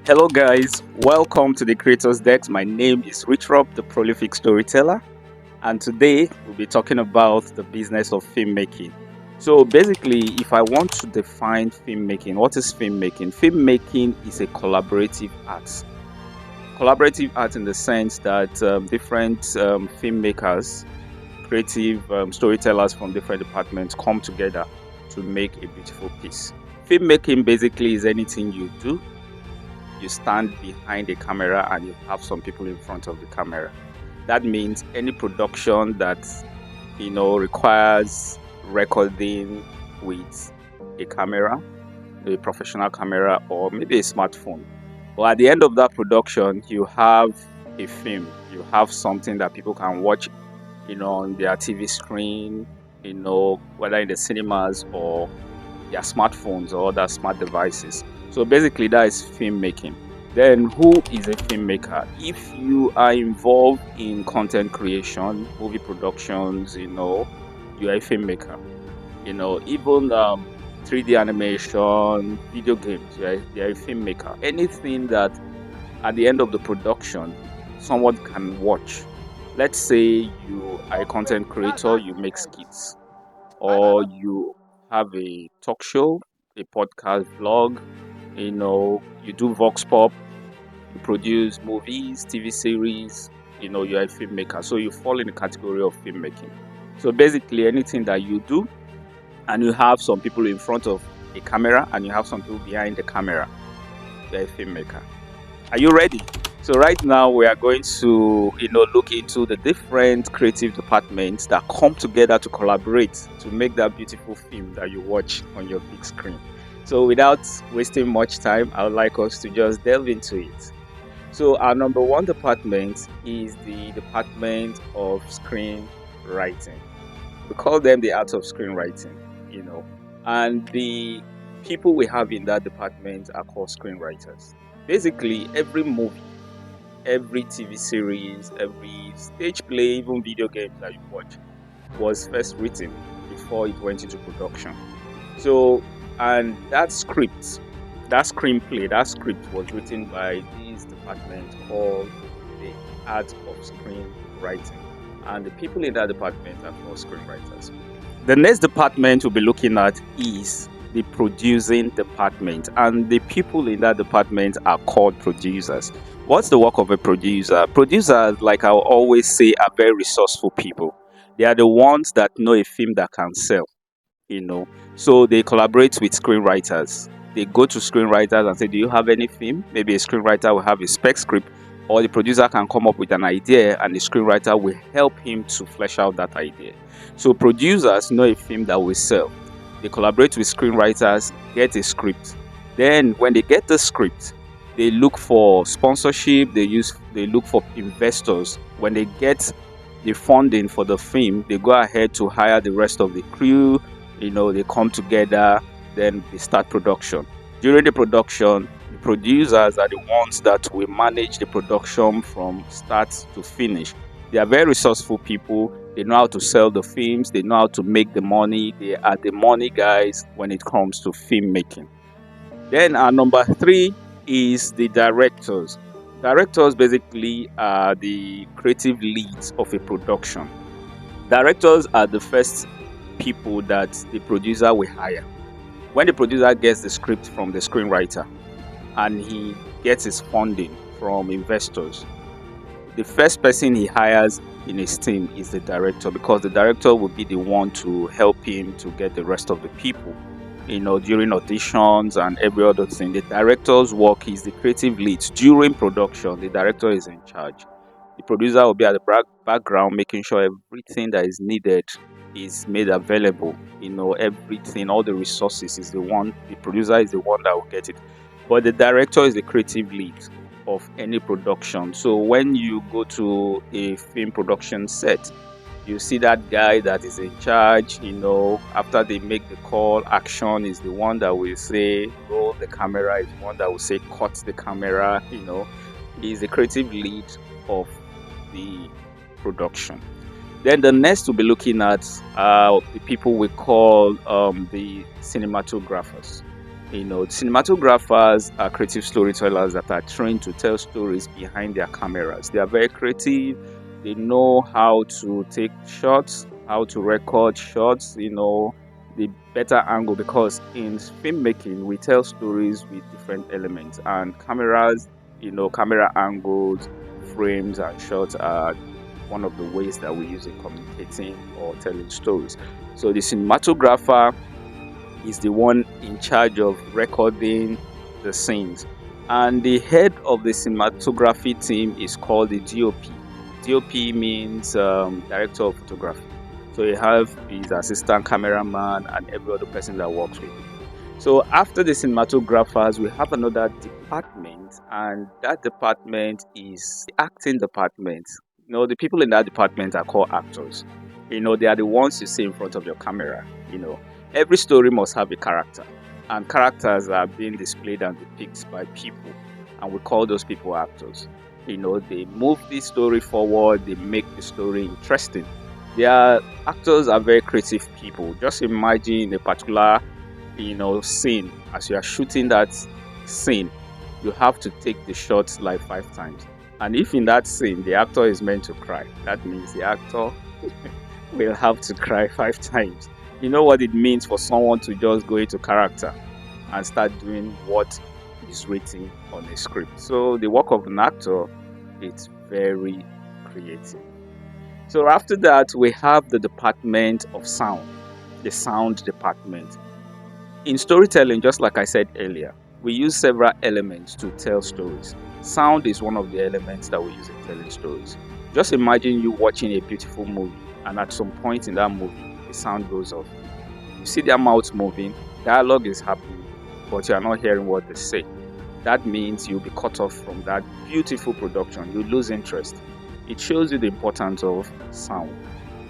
Hello, guys. Welcome to the Creators Desk. My name is Rich Rob, the prolific storyteller, and today we'll be talking about the business of filmmaking. So, basically, if I want to define filmmaking, what is filmmaking? Filmmaking is a collaborative art. Collaborative art in the sense that different filmmakers, creative storytellers from different departments come together to make a beautiful piece. Filmmaking basically is anything you do. You stand behind the camera and you have some people in front of the camera. That means any production that requires recording with a camera, a professional camera, or maybe a smartphone. But at the end of that production, you have a film. You have something that people can watch, on their TV screen, whether in the cinemas or their smartphones or other smart devices. So basically, that is filmmaking. Then, who is a filmmaker? If you are involved in content creation, movie productions, you are a filmmaker. Even 3D animation, video games, you're a filmmaker. Anything that at the end of the production, someone can watch. Let's say you are a content creator, you make skits, or you have a talk show, a podcast, vlog, you do vox pop, you produce movies, TV series, you're a filmmaker. So you fall in the category of filmmaking. So basically anything that you do and you have some people in front of a camera and you have some people behind the camera, you're a filmmaker. Are you ready? So right now we are going to, look into the different creative departments that come together to collaborate to make that beautiful film that you watch on your big screen. So without wasting much time, I would like us to just delve into it. So our number one department is the Department of Screenwriting. We call them the art of screenwriting, and the people we have in that department are called screenwriters. Basically, every movie, every TV series, every stage play, even video games that you watch was first written before it went into production. So, and that script, that screenplay, that script was written by this department called the art of screenwriting. And the people in that department are called screenwriters. The next department we'll be looking at is the producing department, and the people in that department are called producers. What's the work of a producer? Producers, like I always say, are very resourceful people. They are the ones that know a film that can sell, so they collaborate with screenwriters. They go to screenwriters and say, do you have any film? Maybe a screenwriter will have a spec script, or the producer can come up with an idea and the screenwriter will help him to flesh out that idea. So producers know a film that will sell. They collaborate with screenwriters, get a script. Then when they get the script, they look for sponsorship, they look for investors. When they get the funding for the film, they go ahead to hire the rest of the crew. They come together, then they start production. During the production, the producers are the ones that will manage the production from start to finish. They are very resourceful people. They know how to sell the films. They know how to make the money. They are the money guys when it comes to filmmaking. Then our number 3 is the directors. Directors basically are the creative leads of a production. Directors are the first people that the producer will hire. When the producer gets the script from the screenwriter and he gets his funding from investors, the first person he hires in his team is the director, because the director will be the one to help him to get the rest of the people, during auditions and every other thing. The director's work is the creative lead. During production, the director is in charge. The producer will be at the background, making sure everything that is needed is made available. Everything, all the resources is the producer is the one that will get it. But the director is the creative lead of any production. So when you go to a film production set, you see that guy that is in charge, after they make the call, action is the one that will say roll the camera, is the one that will say cut the camera. He's the creative lead of the production. Then the next we'll be looking at the people we call the cinematographers. Cinematographers are creative storytellers that are trained to tell stories behind their cameras. They are very creative. They know how to take shots, how to record shots, the better angle, because in filmmaking we tell stories with different elements, and cameras, camera angles, frames and shots are one of the ways that we use in communicating or telling stories. So the cinematographer is the one in charge of recording the scenes. And the head of the cinematography team is called the DOP. DOP means director of photography. So you have his assistant cameraman and every other person that works with him. So after the cinematographers, we have another department, and that department is the acting department. The people in that department are called actors. They are the ones you see in front of your camera. Every story must have a character, and characters are being displayed and depicted by people, and we call those people actors. They move the story forward, they make the story interesting. Actors are very creative people. Just imagine a particular scene. As you are shooting that scene, you have to take the shots like 5 times, and if in that scene the actor is meant to cry, that means the actor will have to cry 5 times. You know what it means for someone to just go into character and start doing what is written on a script. So the work of an actor, it's very creative. So after that, we have the department of sound, the sound department. In storytelling, just like I said earlier, we use several elements to tell stories. Sound is one of the elements that we use in telling stories. Just imagine you watching a beautiful movie, and at some point in that movie, the sound goes off. You see their mouths moving, dialogue is happening, but you are not hearing what they say. That means you'll be cut off from that beautiful production. You lose interest. It shows you the importance of sound.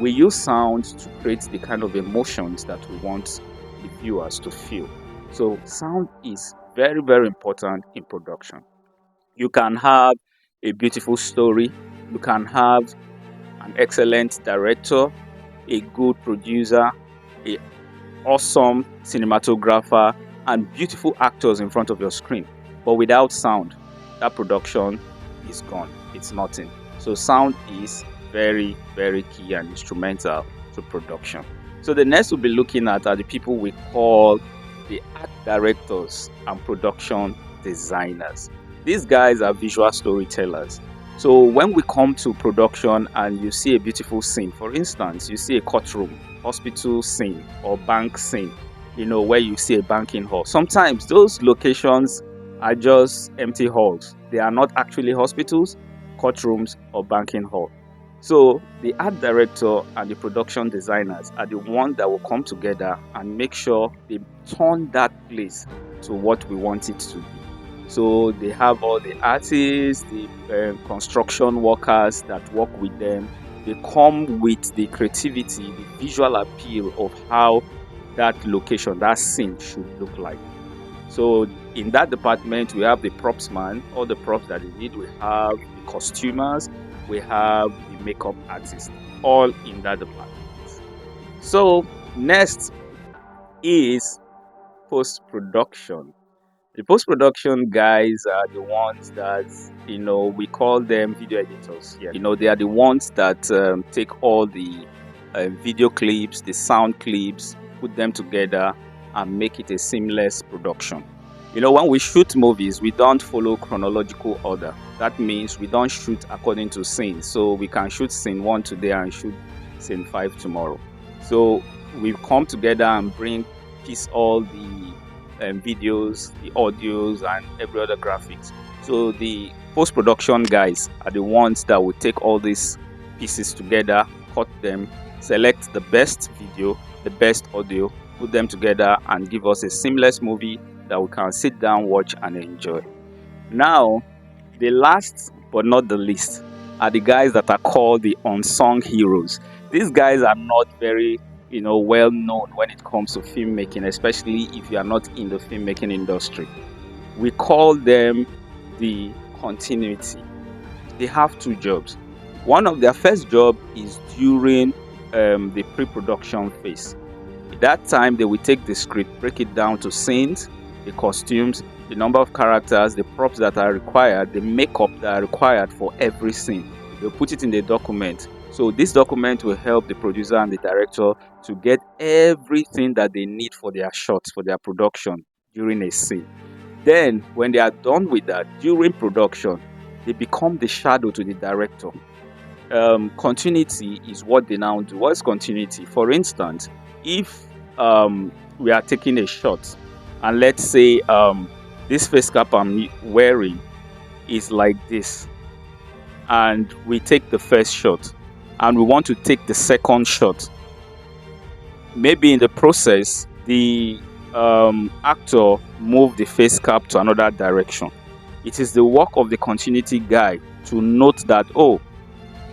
We use sound to create the kind of emotions that we want the viewers to feel. So sound is very, very important in production. You can have a beautiful story, you can have an excellent director, a good producer, a awesome cinematographer, and beautiful actors in front of your screen. But without sound, that production is gone. It's nothing. So sound is very, very key and instrumental to production. So the next we'll be looking at are the people we call the art directors and production designers. These guys are visual storytellers. So when we come to production and you see a beautiful scene, for instance, you see a courtroom, hospital scene, or bank scene, where you see a banking hall. Sometimes those locations are just empty halls. They are not actually hospitals, courtrooms, or banking hall. So the art director and the production designers are the ones that will come together and make sure they turn that place to what we want it to be. So they have all the artists, the construction workers that work with them. They come with the creativity, the visual appeal of how that location, that scene should look like. So in that department, we have the props man, all the props that they need. We have the costumers, we have the makeup artists, all in that department. So next is post-production. The post-production guys are the ones that, we call them video editors. Yeah. They are the ones that take all the video clips, the sound clips, put them together and make it a seamless production. When we shoot movies, we don't follow chronological order. That means we don't shoot according to scenes. So we can shoot scene 1 today and shoot scene 5 tomorrow. So we come together and piece all the videos, the audios, and every other graphics. So the post-production guys are the ones that will take all these pieces together, cut them, select the best video, the best audio, put them together and give us a seamless movie that we can sit down, watch, and enjoy. Now, the last but not the least are the guys that are called the unsung heroes. These guys are not very well known when it comes to filmmaking, especially if you are not in the filmmaking industry. We call them the continuity. They have 2 jobs. One of their first job is during the pre-production phase. At that time, they will take the script, break it down to scenes, the costumes, the number of characters, the props that are required, the makeup that are required for every scene. They'll put it in the document. So this document will help the producer and the director to get everything that they need for their shots, for their production during a scene. Then, when they are done with that, during production, they become the shadow to the director. Continuity is what they now do. What's continuity? For instance, if we are taking a shot, and let's say this face cap I'm wearing is like this, and we take the first shot, and we want to take the second shot. Maybe in the process, the actor moved the face cap to another direction. It is the work of the continuity guy to note that, oh,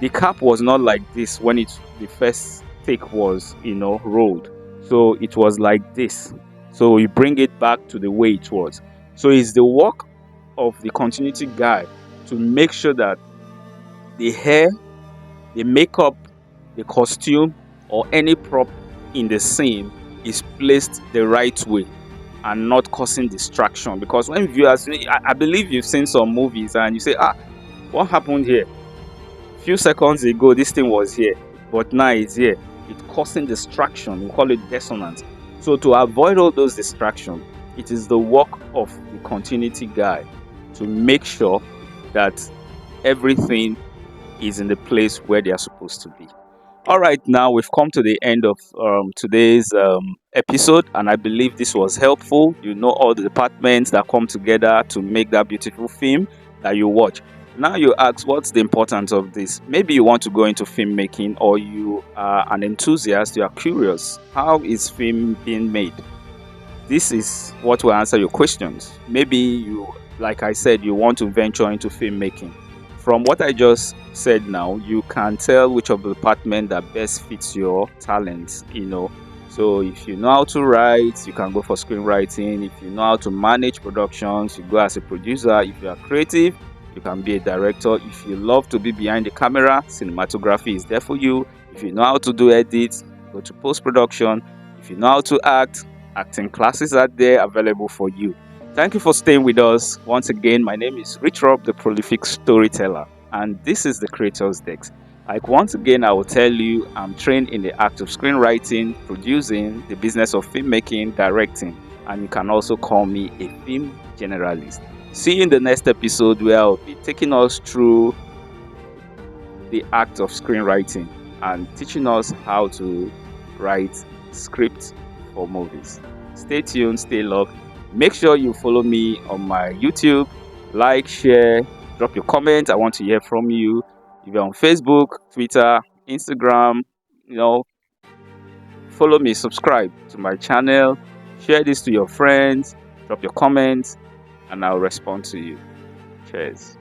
the cap was not like this when the first take was rolled, so it was like this, so you bring it back to the way it was. So it's the work of the continuity guy to make sure that the hair, the makeup, the costume, or any prop in the scene is placed the right way and not causing distraction. Because when viewers, I believe you've seen some movies and you say, what happened here? Few seconds ago this thing was here, but now it's here. It's causing distraction. We call it dissonance. So to avoid all those distractions, it is the work of the continuity guy to make sure that everything is in the place where they are supposed to be. All right, now we've come to the end of today's episode, and I believe this was helpful. You know all the departments that come together to make that beautiful film that you watch. Now you ask, what's the importance of this? Maybe you want to go into filmmaking, or you are an enthusiast, you are curious. How is film being made? This is what will answer your questions. Maybe you, like I said, you want to venture into filmmaking. From what I just said now, you can tell which of the department that best fits your talents, So if you know how to write, you can go for screenwriting. If you know how to manage productions, you go as a producer. If you are creative, you can be a director. If you love to be behind the camera, cinematography is there for you. If you know how to do edits, go to post-production. If you know how to act, acting classes are there available for you. Thank you for staying with us. Once again, my name is Rich Rob, the prolific storyteller, and this is the Creator's Desk. Like, once again, I will tell you, I'm trained in the act of screenwriting, producing, the business of filmmaking, directing, and you can also call me a film generalist. See you in the next episode, where I'll be taking us through the act of screenwriting and teaching us how to write scripts for movies. Stay tuned, stay locked. Make sure you follow me on my YouTube, like, share, drop your comments. I want to hear from you. If you're on Facebook, Twitter, Instagram, follow me, subscribe to my channel, share this to your friends, drop your comments, and I'll respond to you. Cheers.